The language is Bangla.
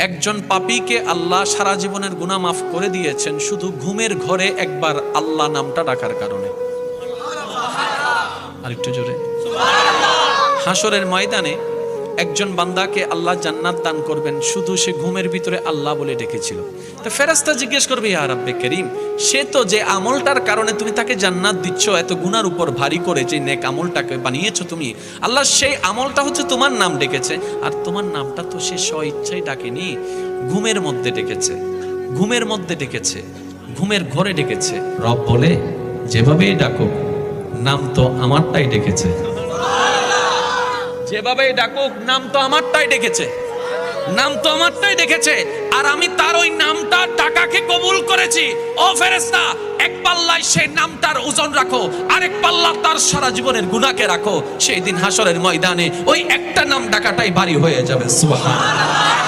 একজন পাপীকে আল্লাহ সারা জীবনের গুনাহ মাফ করে দিয়েছেন শুধু ঘুমের ঘরে একবার আল্লাহ নামটা ডাকার কারণে। আরেকটু জোরে সুবহানাল্লাহ। হাসরের ময়দানে একজন বান্দাকে আল্লাহ জান্নাত দান করবেন শুধু সে ঘুমের ভিতরে আল্লাহ বলে ডেকেছিল। তো ফেরেশতা জিজ্ঞেস করবে, ইয়া রাব্বে করিম, সে তো যে আমলটার কারণে তুমি তাকে জান্নাত দিচ্ছ, এত গুনার উপর ভারী করে যে নেক আমলটাকে বানিয়েছো তুমি, আল্লাহ সেই আমলটা হচ্ছে তোমার নাম ডেকেছে, আর তোমার নামটা তো সে স্ব ইচ্ছায় ডাকেনি, ঘুমের মধ্যে ডেকেছে, ঘুমের মধ্যে ডেকেছে, ঘুমের ঘরে ডেকেছে। রব বলে, যেভাবেই ডাকো নাম তো আমারটাই ডেকেছে, যেভাবে ডাকুক নাম তো আমারটাই ডেকেছে, নাম তো আমারটাই ডেকেছে, আর আমি তার ওই নামটা টাকাকে কবুল করেছি। ও ফেরেশতা, এক পাল্লায় সেই নামটার ওজন রাখো, আরেক পাল্লা তার সারা জীবনের গুনাহকে রাখো। সেই দিন হাসরের ময়দানে ওই একটা নাম ডাকাটাই ভারী হয়ে যাবে। সুবহানাল্লাহ।